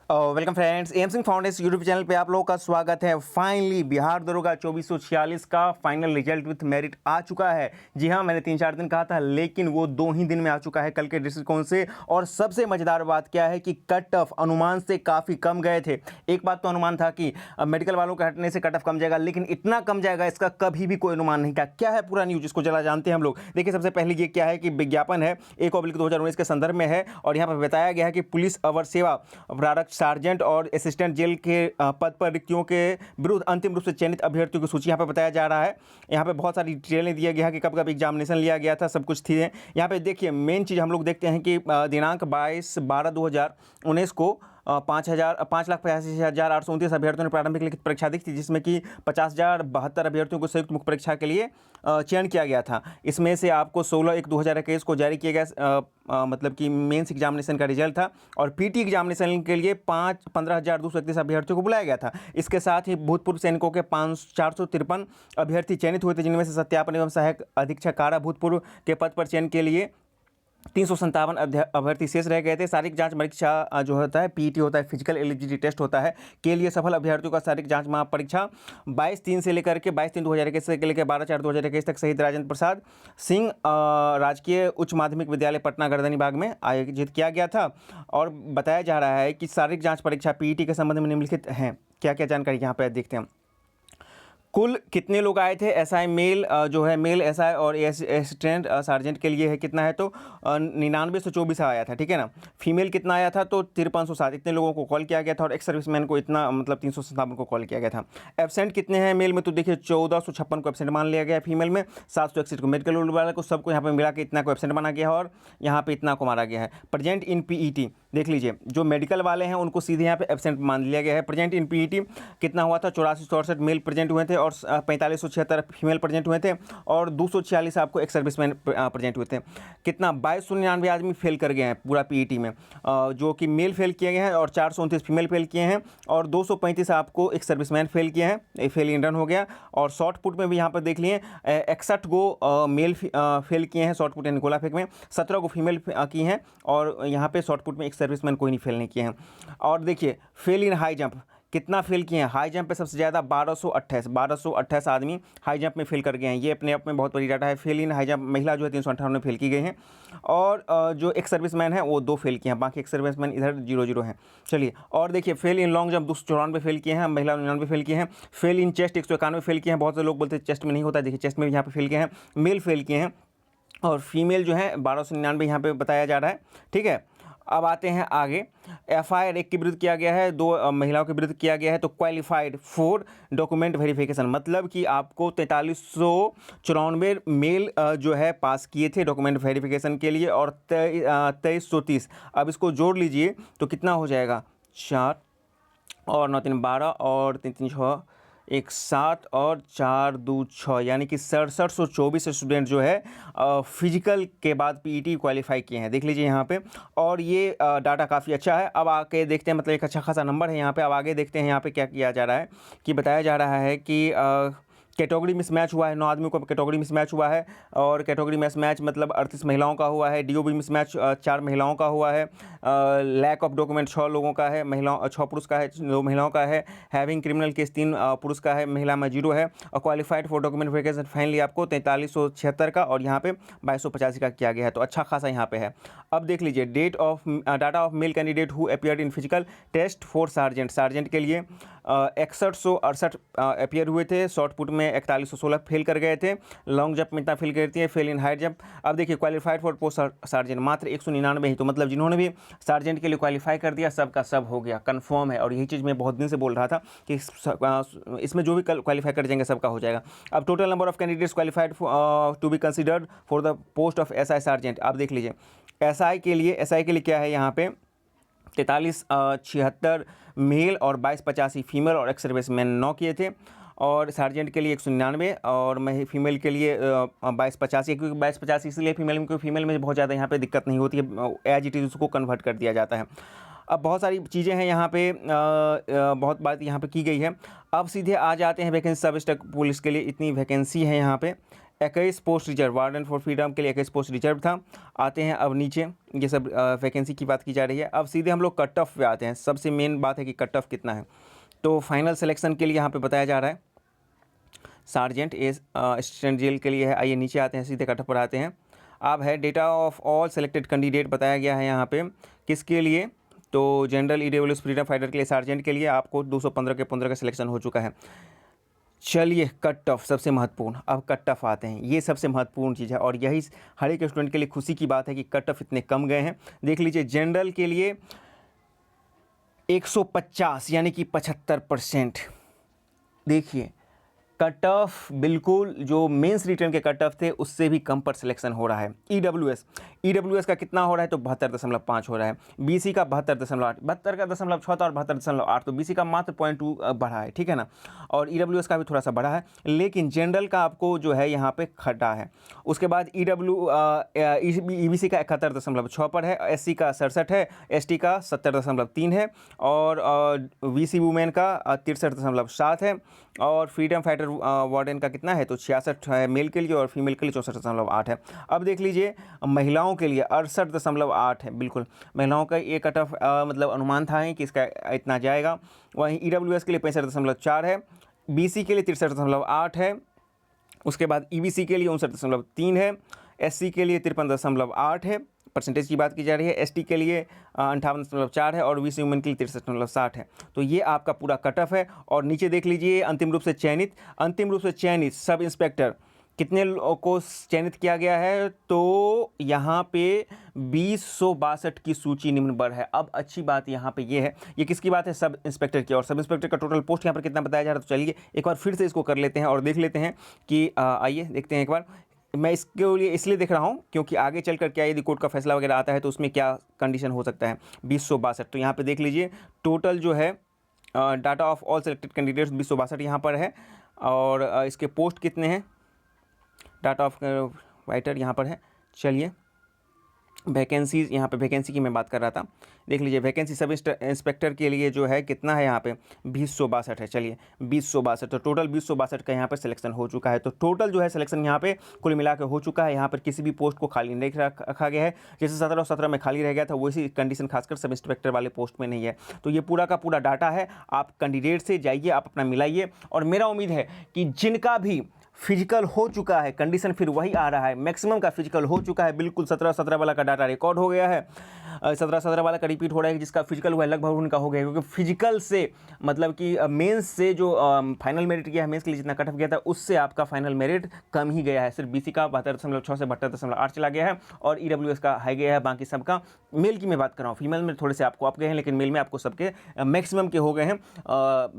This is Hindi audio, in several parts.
Welcome friends, M Singh foundation YouTube channel पे आप लोगों का स्वागत है। फाइनली बिहार दरोगा 2446 का फाइनल रिजल्ट विथ मेरिट आ चुका है। जी हाँ, मैंने 3-4 दिन कहा था, लेकिन वो 2 ही दिन में आ चुका है कल के दृष्टिकोण से। और सबसे मज़ेदार बात क्या है कि कट ऑफ अनुमान से काफ़ी कम गए थे। एक बात तो अनुमान था कि मेडिकल वालों के हटने से कट ऑफ कम जाएगा, लेकिन इतना कम जाएगा इसका कभी भी कोई अनुमान नहीं था। क्या है पूरा न्यूज, इसको चला जानते हैं हम लोग। देखिए, सबसे पहले ये क्या है कि विज्ञापन है 1/2019 के संदर्भ में है, और यहाँ पर बताया गया है कि पुलिस अवर सेवा प्रारक्षक सार्जेंट और असिस्टेंट जेल के पद पर रिक्तियों के विरुद्ध अंतिम रूप से चयनित अभ्यर्थियों की सूची यहाँ पर बताया जा रहा है। यहाँ पे बहुत सारी डिटेलें दिया गया है कि कब कब एग्जामिनेशन लिया गया था, सब कुछ थी। यहाँ पे देखिए, मेन चीज़ हम लोग देखते हैं कि दिनांक 22/12/2019 को 5,85,829 अभ्यर्थियों ने प्रारंभिक लिखित परीक्षा दी थी, जिसमें कि 50,072 अभ्यर्थियों को संयुक्त मुख्य परीक्षा के लिए चयन किया गया था। इसमें से आपको 16/1/2021 को जारी किया गया मतलब कि मेंस एग्जामिनेशन का रिजल्ट था, और पीटी एग्जामिनेशन के लिए 15,231 अभ्यर्थियों को बुलाया गया था। इसके साथ ही भूतपूर्व सैनिकों के 453 अभ्यर्थी चयनित हुए थे, जिनमें से सत्यापन एवं सहायक अधीक्षक कारा भूतपूर्व के पद पर चयन के लिए 357 अभ्यर्थी शेष रह गए थे। शारीरिक जांच परीक्षा जो होता है, पीटी होता है, फिजिकल एलिजिबिलिटी टेस्ट होता है, के लिए सफल अभ्यर्थियों का शारीरिक जांच परीक्षा 22/3 से लेकर के 22/3/2021 से लेकर 12/4/2021 तक शहीद राजेंद्र प्रसाद सिंह राजकीय उच्च माध्यमिक विद्यालय पटना गर्दनीबाग में आयोजित किया गया था। और बताया जा रहा है कि शारीरिक जाँच परीक्षा पीटी के संबंध में निम्नलिखित हैं। क्या क्या जानकारी यहाँ पर देखते हैं। कुल कितने लोग आए थे? एसआई मेल जो है, मेल एसआई और असिस्टेंट सार्जेंट के लिए है कितना है, तो 9924 आया था, ठीक है ना। फीमेल कितना आया था, तो 5307, इतने लोगों को कॉल किया गया था। और एक्स सर्विसमैन को इतना मतलब 357 को कॉल किया गया था। एब्सेंट कितने हैं मेल में, तो देखिए 1456 को एब्सेंट मान लिया गया। फीमेल में 761 को, मेडिकल वाले को सबको यहाँ पर मिला के इतना को एब्सेंट माना गया है, और यहाँ पर इतना को मारा गया है। प्रेजेंट इन पीईटी देख लीजिए, जो मेडिकल वाले हैं उनको सीधे यहाँ पे एब्सेंट मान लिया गया है। प्रेजेंट इन पीईटी कितना हुआ था, 8464 मेल प्रेजेंट हुए थे, और 4576 फीमेल प्रेजेंट हुए थे, और 246 आपको एक्स सर्विसमैन प्रेजेंट हुए थे। कितना 2299 आदमी फेल कर गए हैं पूरा पीईटी में, जो कि मेल फेल किए गए हैं, और 429 फीमेल फेल किए हैं, और 235 आपको एक्स सर्विसमैन फेल किए हैं। ये फेल इन रन हो गया। और शॉर्ट पुट में भी यहाँ पर देख लिए 61 गो मेल फेल किए हैं शॉर्ट पुट यानी गोला फेंक में, 17 को फीमेल की हैं, और यहाँ पे शॉर्ट पुट में एक्स सर्विसमैन कोई नहीं फेल नहीं किए हैं। और देखिए, फेल इन हाई जंप कितना फेल किए हैं। हाई जंप पे सबसे ज़्यादा 1228 आदमी हाई जंप में फेल कर गए हैं। ये अपने आप में बहुत बड़ी डाटा है। फेल इन हाई जंप महिला जो है 358 में फेल की गई हैं, और जो एक्स सर्विसमैन है वो 2 फेल किए हैं, बाकी एक्स सर्विसमैन इधर 0-0 हैं। चलिए, और देखिए, fail in long jump 294 fail किए हैं, महिला 99 फेल किए हैं। फेल इन चेस्ट 191 फेल किए हैं। बहुत से लोग बोलते हैं चेस्ट में नहीं होता, देखिए चेस्ट में भी यहाँ पे फेल किए हैं, मेल फेल किए हैं। और फीमेल जो है 1299 यहाँ पे बताया जा रहा है, ठीक है। अब आते हैं आगे। एफआईआर एक के विरुद्ध किया गया है, 2 महिलाओं के विरुद्ध किया गया है। तो क्वालिफाइड फॉर डॉक्यूमेंट वेरिफिकेशन, मतलब कि आपको 4394 मेल जो है पास किए थे डॉक्यूमेंट वेरिफिकेशन के लिए, और 2330। अब इसको जोड़ लीजिए तो कितना हो जाएगा, 4 और 9 3 12 और 3 3 6 1 7 और 4 2 6, यानी कि 6724 स्टूडेंट जो है फिजिकल के बाद पीईटी क्वालिफाई किए हैं। देख लीजिए यहाँ पे, और ये डाटा काफ़ी अच्छा है। अब आके देखते हैं, मतलब एक अच्छा खासा नंबर है यहाँ पे। अब आगे देखते हैं यहाँ पे क्या किया जा रहा है, कि बताया जा रहा है कि कैटेगरी मिसमैच हुआ है। 9 आदमियों को कैटेगरी मिसमैच हुआ है, और कैटेगरी मिसमैच मतलब 38 महिलाओं का हुआ है। डीओबी मिसमैच 4 महिलाओं का हुआ है। लैक ऑफ डॉक्यूमेंट 6 लोगों का है, 6 पुरुष का है, 2 महिलाओं का है। हैविंग क्रिमिनल केस 3 पुरुष का है, महिला में 0 है। और qualified for document verification finally आपको 4376 का, और यहाँ पे 2285 का किया गया है। तो अच्छा खासा यहाँ पे है। अब देख लीजिए, data of male candidate who appeared in physical test for sergeant के लिए 6168 अपीयर हुए थे। शॉर्ट पुट में 4116 फेल कर गए थे। लॉन्ग जंप में इतना फेल करती है, फेल इन हाई जंप। अब देखिए, क्वालिफाइड फॉर पोस्ट सार्जेंट मात्र 199 ही, तो मतलब जिन्होंने भी सार्जेंट के लिए क्वालिफाई कर दिया सब का सब हो गया, कंफर्म है। और यही चीज़ मैं बहुत दिन से बोल रहा था कि इसमें जो भी क्वालिफाई कर जाएंगे सबका हो जाएगा। अब total number of candidates qualified to be considered for the post of SI sergeant. आप देख लीजिए, एसआई के लिए क्या है यहाँ पे, 4376 मेल और 2285 फीमेल, और एक्स सर्विसमैन 9 किए थे। और सार्जेंट के लिए 199, और फीमेल के लिए 2285, क्योंकि 2285 इसलिए फीमेल में, क्योंकि फीमेल में बहुत ज़्यादा यहाँ पे दिक्कत नहीं होती है, एज इट इज़ उसको कन्वर्ट कर दिया जाता है। अब बहुत सारी चीज़ें हैं यहाँ पे, बहुत बात यहाँ पे की गई है। अब सीधे आ जाते हैं वैकेंसी। सब स्टेट पुलिस के लिए इतनी वैकेंसी है यहाँ पे, 21 post reserve, warden for freedom के लिए 21 पोस्ट रिजर्व था। आते हैं अब नीचे, ये सब वैकेंसी की बात की जा रही है। अब सीधे हम लोग कट ऑफ पे आते हैं। सबसे मेन बात है कि कट ऑफ कितना है। तो फाइनल सिलेक्शन के लिए यहाँ पे बताया जा रहा है सार्जेंट असिस्टेंट जेल के लिए है। आइए नीचे आते हैं, सीधे कट ऑफ पर आते हैं। अब है data of all selected candidate बताया गया है यहाँ पे किसके लिए, तो जनरल ईडब्ल्यूएस फ्रीडम फाइटर के लिए, सार्जेंट के लिए आपको 215 के 15 का सिलेक्शन हो चुका है। चलिए कट ऑफ सबसे महत्वपूर्ण, अब कट ऑफ आते हैं। ये सबसे महत्वपूर्ण चीज़ है और यही हर एक स्टूडेंट के लिए खुशी की बात है कि कट ऑफ इतने कम गए हैं। देख लीजिए जनरल के लिए 150 यानी कि 75%। देखिए कट ऑफ बिल्कुल जो मेंस रिटर्न के कट ऑफ थे उससे भी कम पर सिलेक्शन हो रहा है। ईडब्ल्यूएस का कितना हो रहा है, तो 72.5 हो रहा है। बीसी का 72.8, 72.6 और 72.8, तो बीसी का मात्र 0.2 बढ़ा है, ठीक है ना। और ईडब्ल्यूएस का भी थोड़ा सा बढ़ा है, लेकिन जनरल का आपको जो है यहाँ पे घटा है। उसके बाद ईबीसी का 71.6 पर है, एससी का 67 है, एसटी का 70.3 है, और वीसी वुमेन का 63.7 है, और फ्रीडम फाइटर वार्डन का कितना है, तो 66 है मेल के लिए, और फीमेल के लिए 64.8 है। अब देख लीजिए महिलाओं के लिए 68.8 है। बिल्कुल महिलाओं का ये कट ऑफ मतलब अनुमान था कि इसका इतना जाएगा। वहीं ईडब्ल्यूएस के लिए 65.4 है, बीसी के लिए 63.8 है, उसके बाद ईबीसी के लिए 59.3 है, एससी के लिए 53.8 है, परसेंटेज की बात की जा रही है। एसटी के लिए 58.4 है, और वीसी वुमेन के लिए 63.60 है। तो ये आपका पूरा कट ऑफ है। और नीचे देख लीजिए अंतिम रूप से चयनित सब इंस्पेक्टर कितने को चयनित किया गया है, तो यहाँ पे 2062 की सूची निम्न पर है। अब अच्छी बात यहाँ पे ये है, ये किसकी बात है, सब इंस्पेक्टर की, और सब इंस्पेक्टर का टोटल पोस्ट यहाँ पर कितना बताया जा रहा है। तो चलिए एक बार फिर से इसको कर लेते हैं और देख लेते हैं कि आइए देखते हैं एक बार। मैं इसके लिए इसलिए देख रहा हूँ क्योंकि आगे चलकर क्या यदि कोर्ट का फैसला वगैरह आता है तो उसमें क्या कंडीशन हो सकता है। 2062, तो यहाँ पे देख लीजिए टोटल जो है data of all selected candidates 2062 यहाँ पर है, और इसके पोस्ट कितने हैं, डाटा ऑफ राइटर यहाँ पर है। चलिए वैकेंसीज़, यहाँ पे वैकेंसी की मैं बात कर रहा था। देख लीजिए वैकेंसी सब इंस्पेक्टर के लिए जो है कितना है, यहाँ पे 2062 है। चलिए 2062, तो टोटल 2062 का यहाँ पर सिलेक्शन हो चुका है। तो टोटल जो है सिलेक्शन यहाँ पे कुल मिला के हो चुका है। यहाँ पर किसी भी पोस्ट को खाली नहीं रखा गया है। जैसे 17 और 17 में खाली रह गया था, वैसी कंडीशन खासकर सब इंस्पेक्टर वाले पोस्ट में नहीं है। तो ये पूरा का पूरा डाटा है, आप कैंडिडेट से जाइए, आप अपना मिलाइए। और मेरा उम्मीद है कि जिनका भी फिजिकल हो चुका है, कंडीशन फिर वही आ रहा है, मैक्सिमम का फिजिकल हो चुका है, बिल्कुल 17 वाला का डाटा रिकॉर्ड हो गया है, 17 वाला का रिपीट हो रहा है, जिसका फिजिकल हुआ है लगभग उनका हो गया है। क्योंकि फिजिकल से मतलब कि मेंस से जो फाइनल मेरिट गया है, मेंस के लिए जितना कट ऑफ गया था उससे आपका फाइनल मेरिट कम ही गया है। सिर्फ बीसी का 72.6 से 72.8 चला गया है, और ईडब्ल्यूएस का हाई गया है। बाकी सबका, मेल की मैं बात कर रहा हूँ, फीमेल में थोड़े से आपको आप गए हैं, लेकिन मेल में आपको सबके मैक्सिमम के हो गए हैं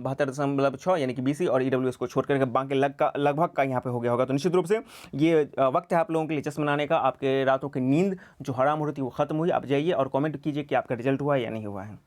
72.6 यानी कि बीसी, और ईडब्ल्यूएस को छोड़ कर बाकी लगभग का यहाँ पे हो गया होगा। तो निश्चित रूप से ये वक्त है आप लोगों के लिए चश्मा मनाने का। आपके रातों की नींद जो हराम हो रही थी वो खत्म हुई। आप जाइए और कमेंट कीजिए कि आपका रिजल्ट हुआ है या नहीं हुआ है।